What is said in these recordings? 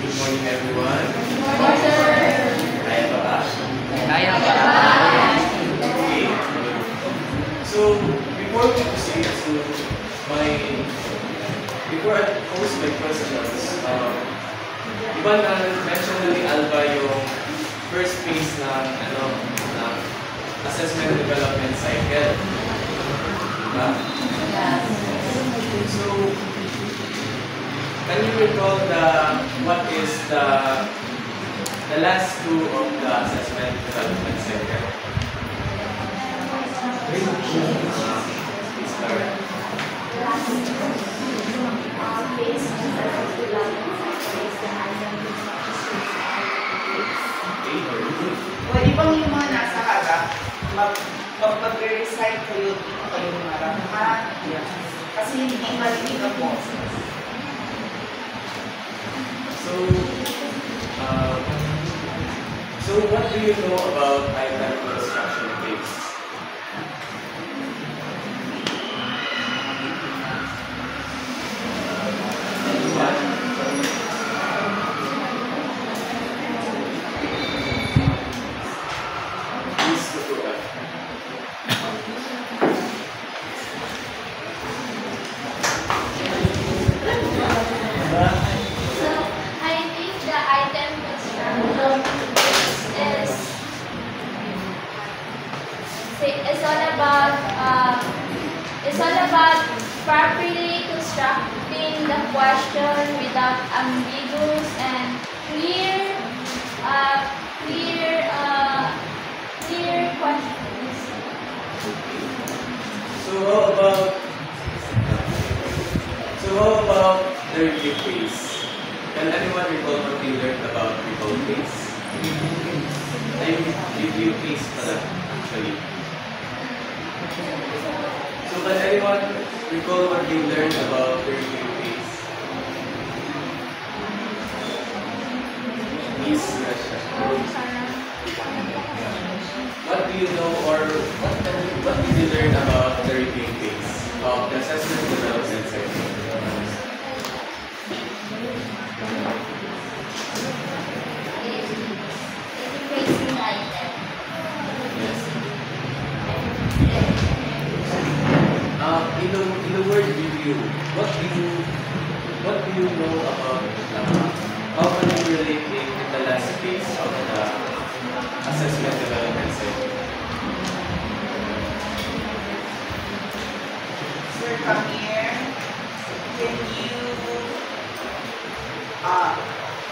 Good morning, everyone. Morning, sir. Kaya pa ba? Kaya pa. Okay. So, before we proceed to before I pose my questions, diba na-mention na ni Alba yung first phase ng assessment development cycle? Diba? So, can you recall what is the last two of the assessment development cycle? Please start. Pwede bang yung mga nasa harap, mag-recite kayo dito kayo marap, ha? Kasi hindi marinig ang boses. So what do you know about item construction phase? It's all about properly constructing the question without ambiguous and clear questions. So how about the review phase? Can anyone recall what we learned about review phase? Review phase pala, actually. So can anyone recall what we learned about the review phase? Miss Rasha. What do you know, or what did you learn about the review phase of the assessment development cycle? In the word review, what do you know about how can you relate it in the last phase of the assessment development cycle? Sir, come here. Can you,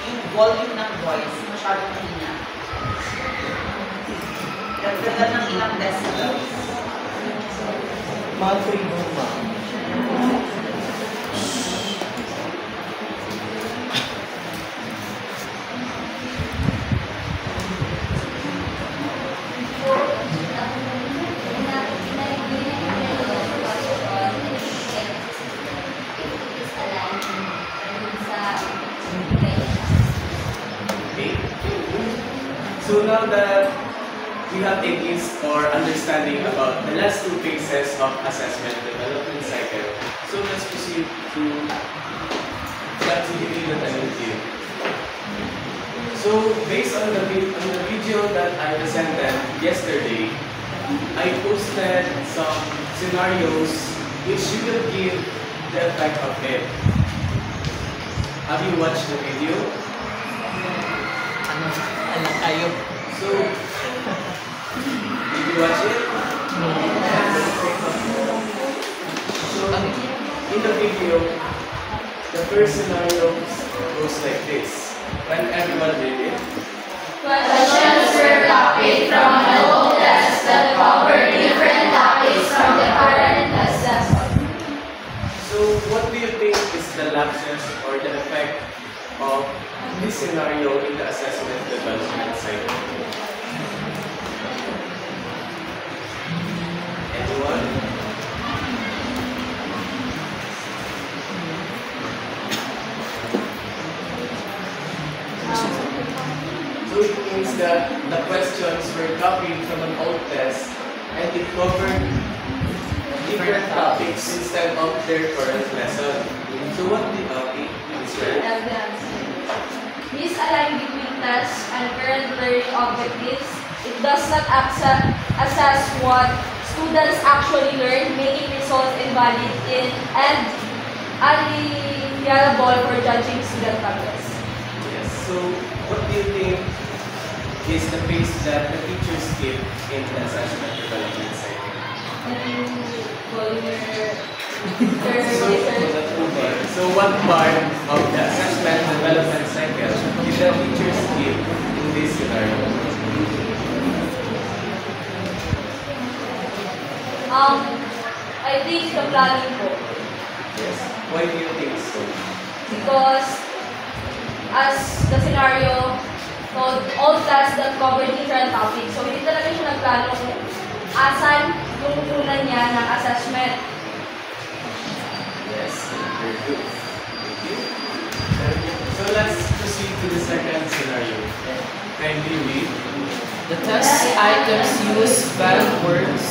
yung volume ng voice, masyadong mahina. Dagdagan ng ilang decibels. Mga 3 mo, ma'am. So now that we have a glimpse or understanding about the last two phases of assessment development cycle, so let's proceed to the activity that I will give. So based on the video that I presented yesterday, I posted some scenarios which you will give the effect of it. Have you watched the video? Alam tayo. So, did you watch it? So, in the video, the first scenario goes like this. Can everyone read it? Questions were copied from an old test that covered different topics from the current assessment. So, what do you think is the lapses or the effect of this scenario in the assessment development cycle? Anyone? So it means that the questions were copied from an old test and it covered different topics instead of their current lesson. So what did Israel? tests and current learning objectives, it does not assess what students actually learn, making results invalid and unreliable for judging student progress. Yes. So, what do you think is the pace that the teachers give in the assessment development cycle? So what part of the assessment development cycle did the teachers give in this scenario? I think the planning po. Yes. Why do you think so? Because as the scenario told, all tests that cover different topics. So hindi talaga siya nagplano kung asan yung una niya ng assessment. Yes, very good. Thank you. So let's proceed to the second scenario. Kindly read. The test items use vague words.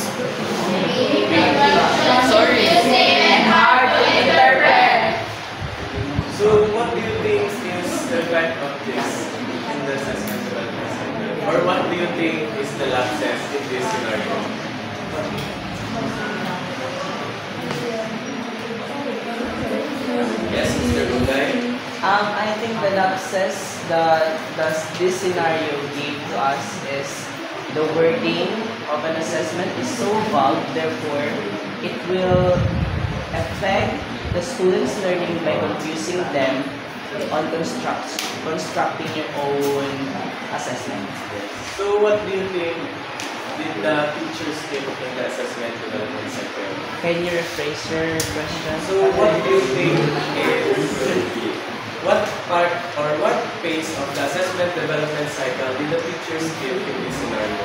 Sorry. And hard to interpret. So what do you think is the effect of this in the assessment development cycle? Or what do you think is the lapses in this scenario? Yes, Mr. Gunday. I think the lapses that this scenario gave to us is the wording of an assessment is so vague, therefore it will affect the students' learning by confusing them on constructing your own assessment. So what do you think did the teachers give in the assessment development cycle? Can you rephrase your question? So what do you think is what part or what phase of the assessment development cycle did the teachers give in this scenario?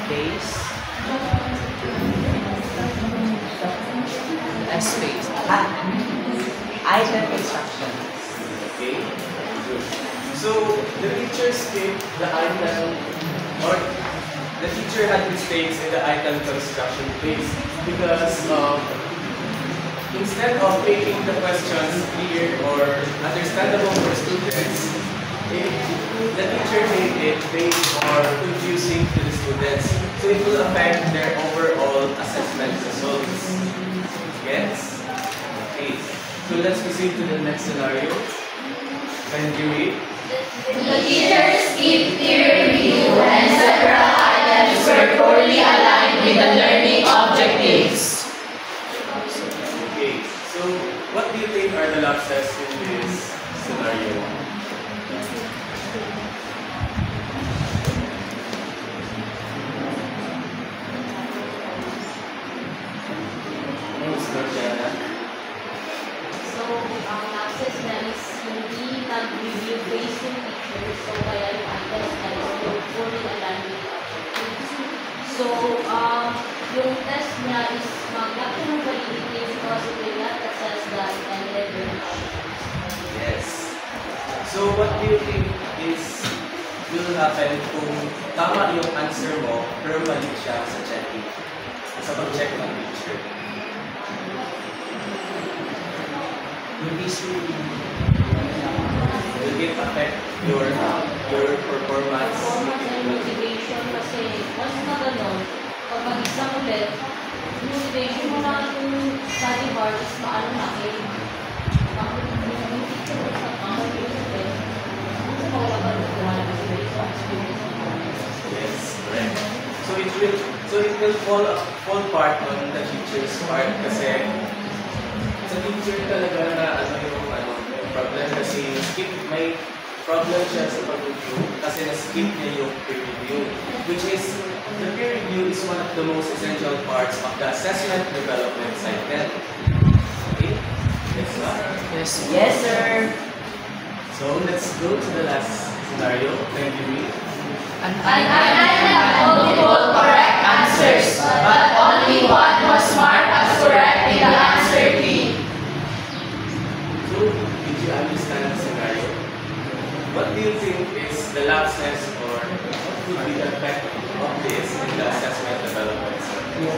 Phase? S-phase. Item instruction. Okay, good. So the teachers gave the item or the teacher had mistakes in the item construction phase because instead of making the questions clear or understandable for students, the teacher made it vague or confusing to the students. So it will affect their overall assessment results. Yes? Okay. So let's proceed to the next scenario. Can you read? The teachers give peer review and several items were poorly aligned with the learning objectives. Okay, so what do you think are the lapses in this scenario? Thanks, Georgiana. So, ang access na is hindi nag-review based yung teacher, so kaya yung items na is fully aligned with objectives. So, yung test niya is mag-lack ng validity because it will not assess the intended learning. Yes. So what do you think is will happen kung tama yung answer mo pero mali siya sa checking? Sa pag-check ng teacher. Will it affect your performance? Performance and motivation kasi once na gano'n, pag mag-exam ulit, motivation mo na yung study hard is maano na eh. Yung teacher mo sa mga ulit, kung mawala ka rin na Yes, correct. So it will fall part on the teacher's part kasi sa teacher talaga na yung problem kasi may problem siya sa pag-review kasi na-skip niya yung peer review, which is the peer review is one of the most essential parts of the assessment development cycle. Okay? Yes, sir? Yes. Yes, sir. So let's go to the last scenario. Thank you, Reed. An An item had multiple correct answers, but only one was marked as correct in the answer key. So, did you understand the scenario? What do you think is the lapses or what would be the effect of this in the assessment development cycle?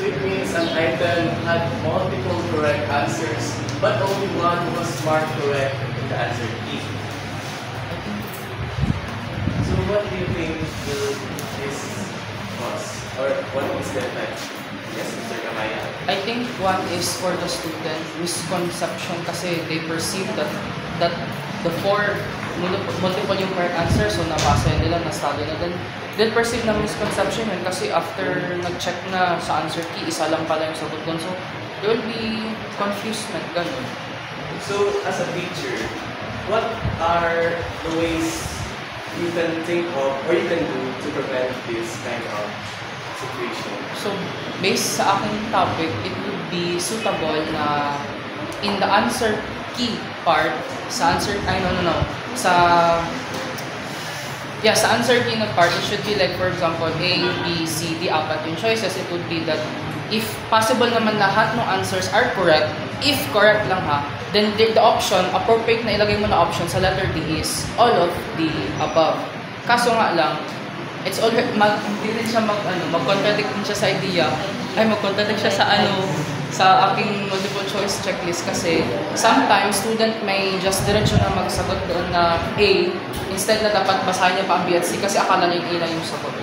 So it means an item had multiple correct answers, but only one was marked correct in the answer key. So what do you think will this cause? Or what is the effect? Yes, Mr. Kamaya. I think one is for the student misconception kasi they perceive that the four multiple yung correct answer, so nabasa nila, na-study na din. Then perceive na misconception yun kasi after nag-check na sa answer key, isa lang pala yung sagot doon. So there will be confusement, ganun. So as a teacher, what are the ways you can think of or you can do to prevent this kind of situation? So, based sa aking topic, it would be suitable na in the answer key part, sa answer key na part, it should be like, for example, A, B, C, D, apat yung choices. It would be that if possible naman lahat ng answers are correct, if correct lang ha, then the option, appropriate na ilagay mo na option sa letter D is all of the above. Kaso nga lang, it's already hindi rin siya mag-contradict din siya sa idea. Mag-contradict siya sa aking multiple choice checklist kasi sometimes student may just diretso na magsagot doon na A instead na dapat basahin niya pa ang B at C kasi akala niya yung A na yung sagot.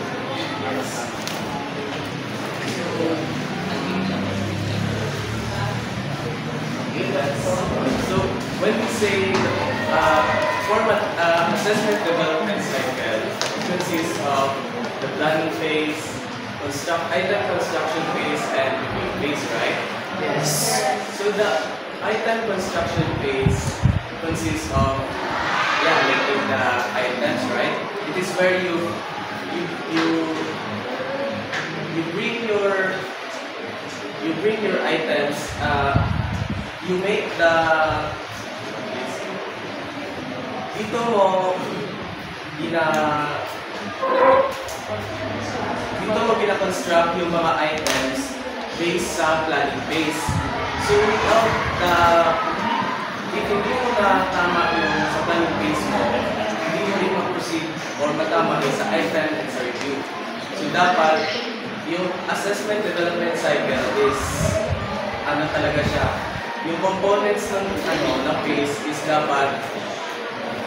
So when we say format assessment development cycle consists of the planning phase, item construction phase, and review phase, right? Yes. So the item construction phase consists of making the items, right? It is where you bring your items. You make dito mo gina-construct yung mga items based sa planning phase. So if hindi mo na tama yung sa planning phase mo, hindi mo rin mag-proceed or matama rin sa item and sa review. So dapat yung assessment development cycle is talaga siya. Yung components ng phase is dapat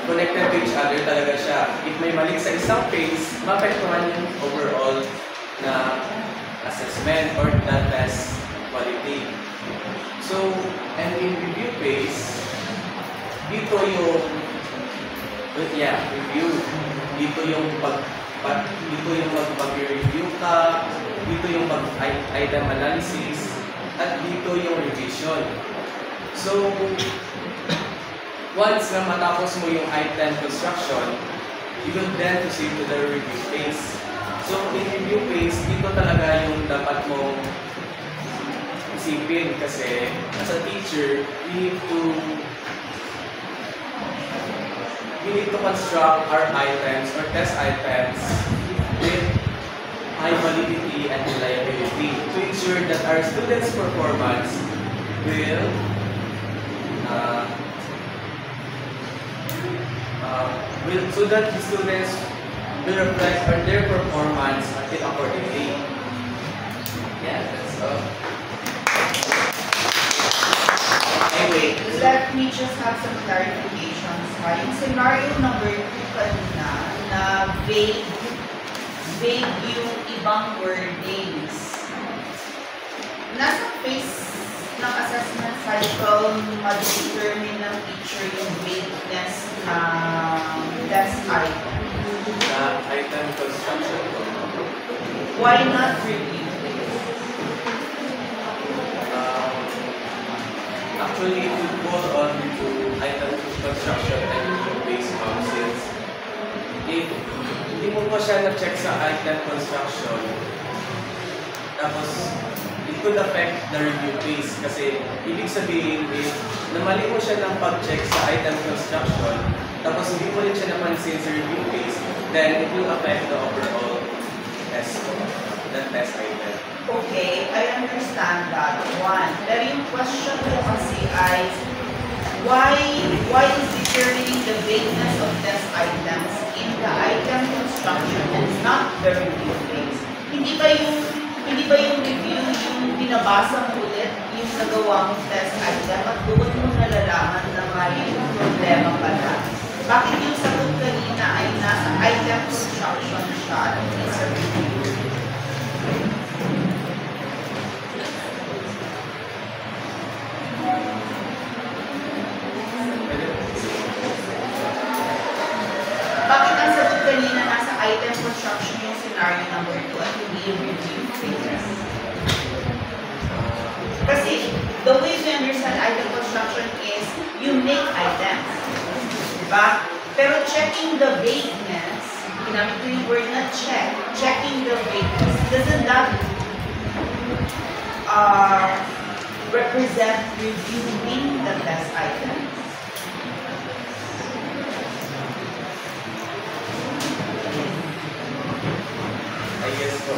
connected to each other talaga siya. If may mali sa isang phase, mapektuhan yung overall na assessment or the test quality. So, and in review phase, dito yung review. Dito yung mag-review ka, dito yung mag-item analysis, at dito yung revision. So, once na matapos mo yung item construction, you will then proceed to the review phase. So, in review phase, dito talaga yung dapat mong isipin kasi as a teacher, we need to construct our items or test items with high validity and reliability to ensure that our students' performance will so that the students will reflect on their performance accordingly. Yeah, that's all. Anyway, let me just have some clarifications. Yung scenario number 2 kanina, na vague yung ibang wordings. Nasa phase ng assessment cycle, ma-determine ng teacher yung vagueness ng test item. Item construction. Why not review? Actually, it would go on to item construction and review phase since if hindi mo pa siya na-check sa item construction, tapos it could affect the review phase kasi ibig sabihin is namali mo siya ng pag-check sa item construction tapos hindi mo rin siya napansin sa review phase, then it will affect the overall test, the test item. Okay, I understand that. One. Pero yung question ko kasi ay why is determining the vagueness of test items in the item construction and not the review phase? Hindi ba yung review yung binabasa mo ulit yung nagawa mong test item at doon mo nalalaman na may problema pala? Bakit yung sagot kanina ay nasa item construction siya at hindi sa review? Bakit ang sagot kanina nasa item construction yung scenario number 2 at hindi yung review phase? Kasi the way we understand item construction is you make items. Diba? Pero checking the vagueness, ginamit ko yung word na check, checking the vagueness, doesn't that represent reviewing the test items? I guess po,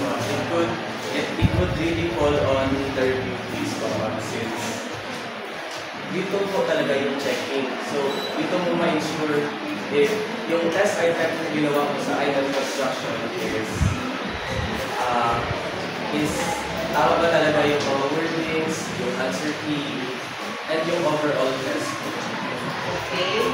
it would really fall on the review piece po, since dito po talaga yung checking. So, dito mo ma-ensure if yung test item na ginawa ko sa item construction is tama ba talaga yung mga wordings, yung answer key, and yung overall test. Okay.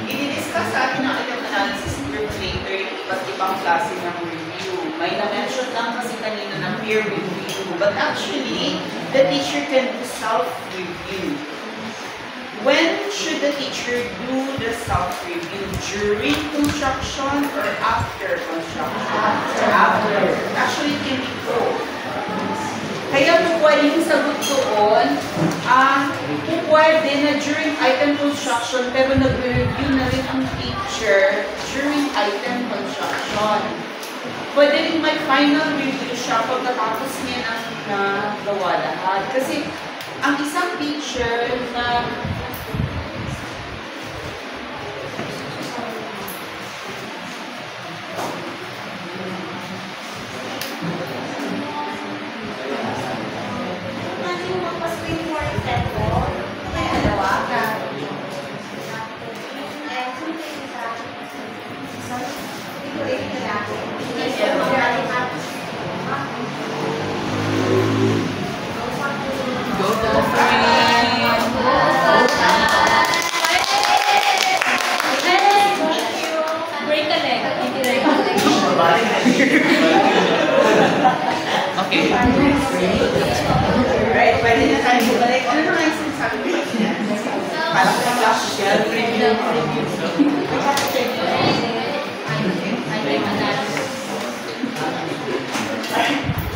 I-discuss sa atin ang item analysis group later yung iba't ibang klase ng review. May na-mention lang kasi kanina ng peer review. But actually, the teacher can do self-review. When should the teacher do the self-review? During construction or after construction? After. Actually, it can be both. Kaya po pwede yung sagot doon, pwede na during item construction pero nag-review na rin ang teacher during item construction. Pwede rin may final review siya pagkatapos niya na gawa lahat. Kasi ang isang teacher na Okay. right, pwede na tayo bumalik. Ano naman yung sinasabi ko niya? Parang flash siya.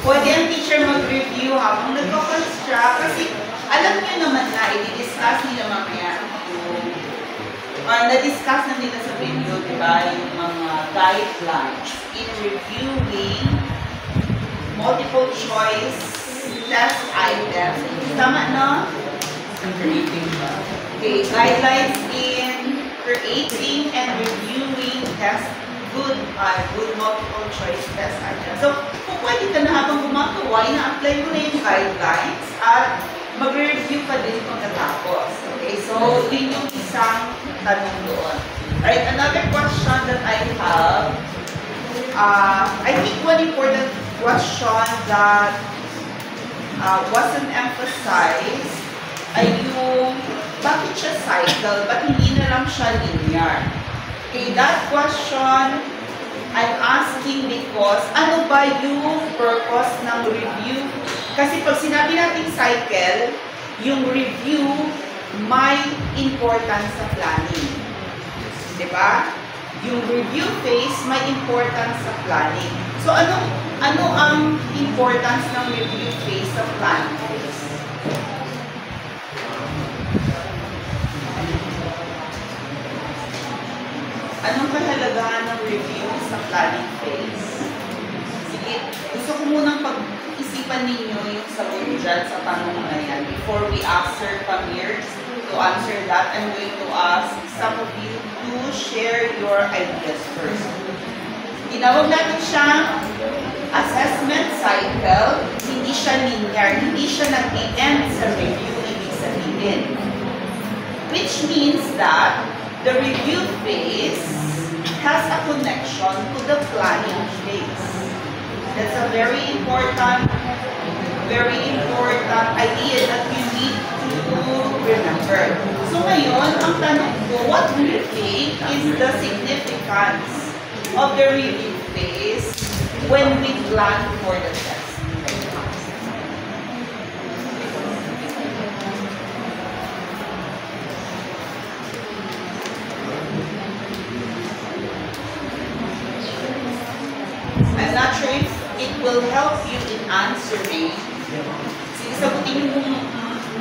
Pwede ang teacher mag-review habang nagko-construct kasi alam niyo naman na i-discuss nila mamaya na-discuss na nila sa video, di ba, yung mga guidelines in reviewing multiple choice test items. Tama, no? Okay, guidelines in creating and reviewing good multiple choice test items. So, kung pwede ka na habang gumagawa, ina-apply mo na yung guidelines at mag-review ka din pagkatapos. Okay, so yun yung isang tanong doon. Alright, another question that I have, I think one important question that wasn't emphasized ay yung bakit siya cycle, ba't hindi na lang siya linear? Okay, that question I'm asking because ano ba yung purpose ng review? Kasi pag sinabi natin cycle, yung review may importance sa planning. Diba? Yung review phase may importance sa planning. So ano ang importance ng review phase sa planning phase? Anong kahalagahan ng review sa planning phase? Sige, gusto ko munang pag-isipan ninyo yung sagot dyan sa tanong na yan. Before we ask Sir Pamir to answer that, I'm going to ask some of you to share your ideas first. Tinawag natin siyang assessment cycle, hindi siya linear, hindi siya nag-end sa review, ibig sabihin. Which means that the review phase has a connection to the planning phase. That's a very important very important idea that you need to remember. So ngayon, ang tanong ko, what do you think is the significance of the review phase when we plan for the test? I'm not sure if it will help you in answering. Sige, sagutin mo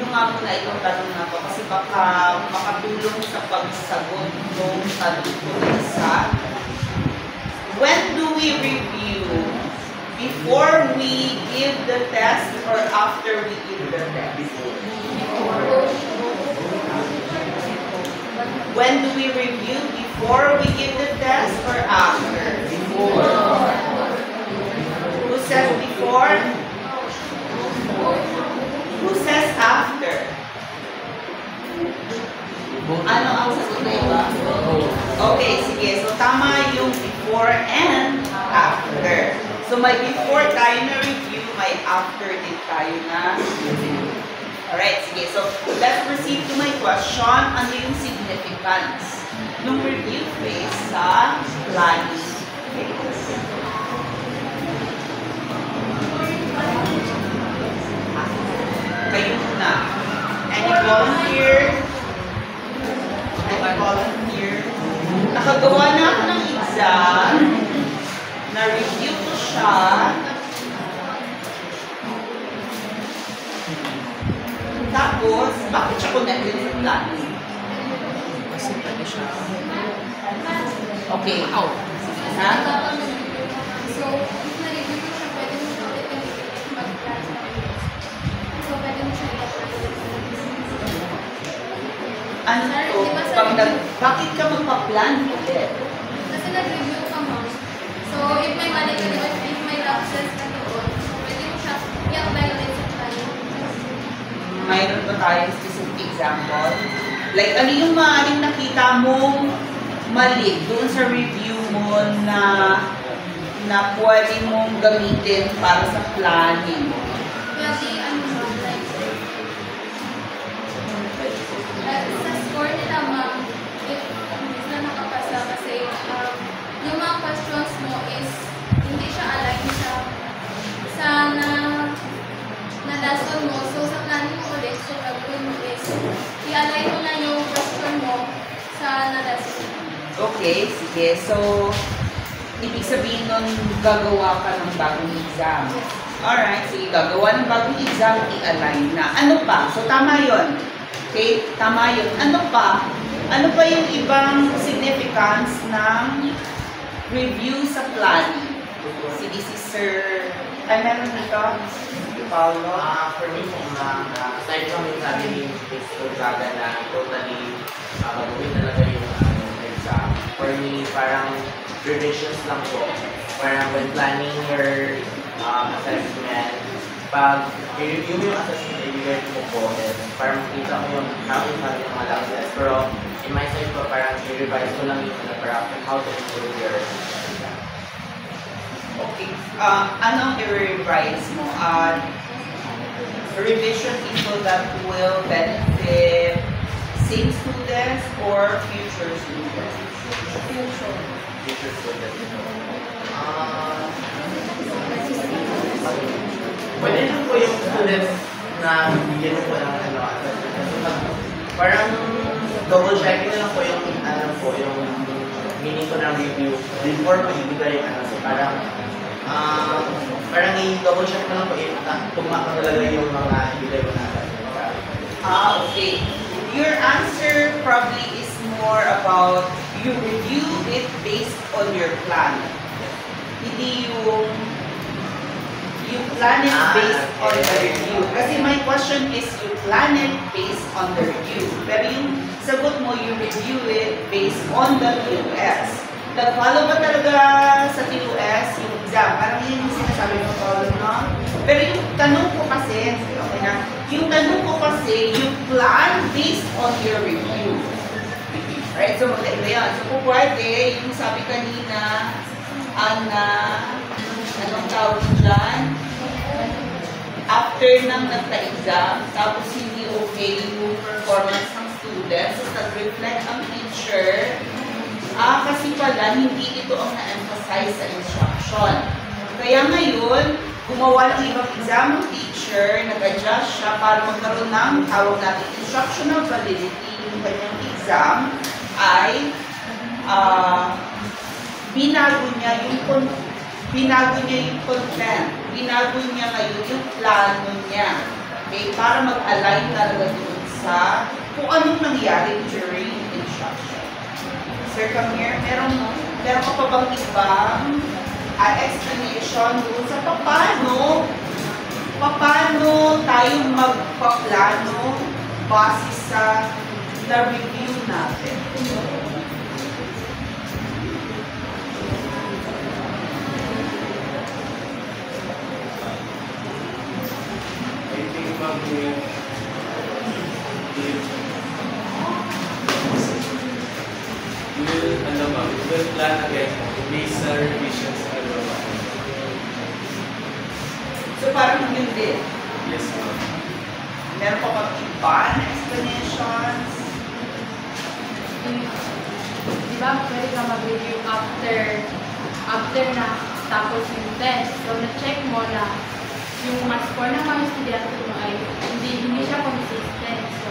nga muna itong tanong na to kasi baka makatulong sa pagsagot ng tanong ko isa. When do we review? Before we give the test or after we give the test? When do we review? Before we give the test or after? Before. Who says before? Who says after? Ano ang sagot na iba? Okay, sige. So, tama yung before and after. So, may before tayo na review, may after din tayo na review. Alright, sige. So, let's proceed to my question. Ano yung significance ng review phase sa planning phase? Kayo muna. Any volunteer? Any volunteer? Nakagawa na ako ng exam. Na-review ko siya. Tapos, bakit siya connected sa planning? Kasi pwede siya. Okay. Ow. Ha? So, if na-review ko siya, pwede mo siya ulit mag-plan. So, pwede mo siya i-apply ulit sa Ano to? Bakit ka magpa-plan ulit? Kasi nag-review ka mo. So, if may mali ka doon, if may lapses ka doon, pwede mo siya i-apply ulit sa plan. Mayroon ba tayong specific example? Like, ano yung maaaring nakita mong mali doon sa review mo na pwede mong gamitin para sa planning? Pwede, ano mo, like, sa score nila, ma'am, if na nakapasa kasi yung mga questions mo is hindi siya align sa na lesson mo. So, sa planning mo ulit, so gagawin mo is i-align mo na yung question mo sa na-lesson mo. Okay, sige. So, ibig sabihin nun, gagawa ka ng bagong exam. Alright, sige. Gagawa ng bagong exam, i-align na. Ano pa? So, tama yun. Okay, tama yun. Ano pa? Ano pa yung ibang significance ng review sa planning? Sige, si Sir... Ay, meron dito? Si Paolo? For me po, aside from yung sabi ni Mr. Gaga na totally gagawin talaga yung exam, for me, parang revisions lang po. Parang when planning your assessment, pag i-review mo yung assessment, i-review mo po, parang makita mo yung how yung mga lapses. Pero in my side po, parang i-revise mo lang yung parang how to improve your exam. Okay. Anong i-revise mo? Revision people that will benefit same students or future students? Future students. Pwede lang po yung students na bigyan po ng parang double checking na lang po yung yung meaning ko ng review before po ibigay yung parang i-double check na lang po tugma ko talaga yung mga ibigay ko na Okay. Your answer probably is more about you review it based on your plan. Hindi you plan it based on the review. Kasi my question is you plan it based on the review. Pero yung sagot mo, you review it based on the TOS. Nag-follow ba talaga sa TOS yung exam? Parang yun yung sinasabi mo, Paolo, no? Pero yung tanong ko kasi, okay na, yung tanong ko kasi, you plan based on your review. Right? So, magkaiba yan. So, kung pwede, yung sabi kanina, anong tawag dyan? after ng nagpa-exam, tapos hindi okay yung performance ng students, so nag-reflect ang teacher, kasi pala hindi ito ang na-emphasize sa instruction. Kaya ngayon, gumawa ng ibang exam ng teacher, nag-adjust siya para magkaroon ng tawag natin instructional validity yung kanyang exam, ay binago niya yung content, binago niya ngayon yung plano niya, okay, para mag-align talaga doon sa kung anong nangyari during instruction. Sir Camille, meron ka pa bang ibang explanation doon sa paano tayo magpaplano base sa na-review natin? We'll plan again based sa revisions na gagawa. So parang yun din. Yes, ma'am. Meron pa bang iba na explanations? Di ba, pwede ka mag-review after na tapos yung test. So, na-check mo na yung score ng mga estudyante mo ay hindi siya consistent. So,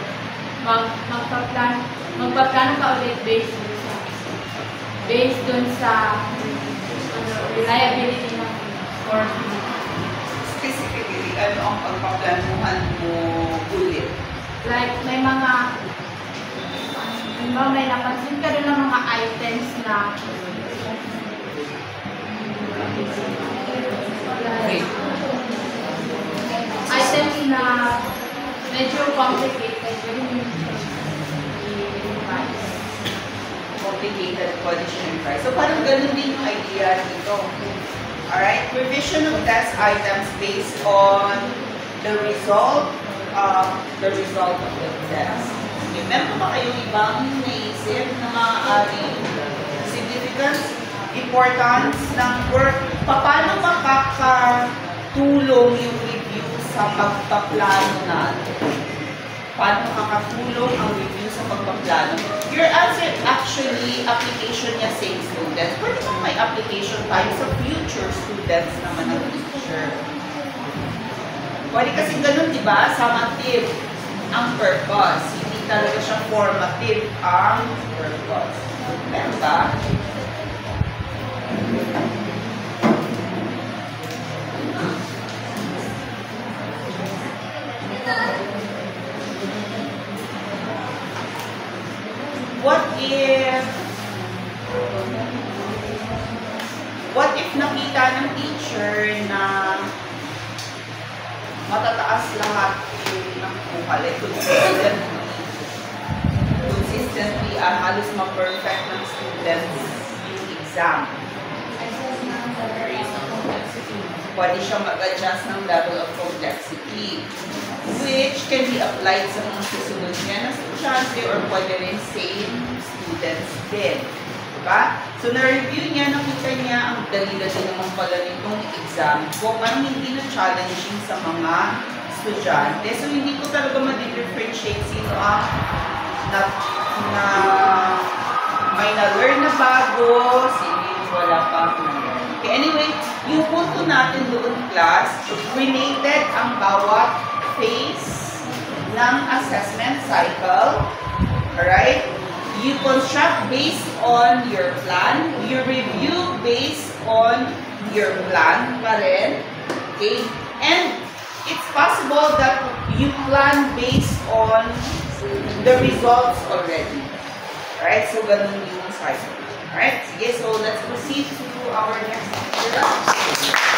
magpaplano ka ulit based dun sa reliability ng score. Specifically, ano ang pagpaplanuhan mo ulit? Like, may napansin ka doon ng mga items na items na medyo complicated, pwede mo Complicated condition price. So parang ganun din yung idea dito. Alright, revision of test items based on the result of the test. Okay, meron ba kayong ibang naisip na maaaring significance, importance ng work? Paano makakatulong yung review sa pagpaplano natin? Paano makakatulong ang review sa pagpaplano? Your answer actually, application niya same student. Pwede kang may application tayo sa future students naman ng teacher. Pwede kasi ganun, di ba? Summative ang purpose. Hindi talaga siya formative ang purpose. Meron ba? What if nakita ng teacher na matataas lahat yung nakukuha, like consistently, halos ma-perfect ng students yung exam. Pwede siya mag-adjust ng level of complexity, which can be applied sa mga susunod niya na estudyante or pwede rin same students din. Diba? So, na-review niya, nakita niya ang dali-dali naman pala nitong exam kung parang hindi na challenging sa mga estudyante. So, hindi ko talaga ma-differentiate sino ang may na-learn na bago, sino yung wala pa na-learn. Okay, anyway, yung punto natin doon, class, related ang bawat phase ng assessment cycle. Alright? You construct based on your plan. You review based on your plan pa rin. Okay? And it's possible that you plan based on the results already. Alright? So, ganun yung cycle. Alright? Sige, so let's proceed to our next lecture.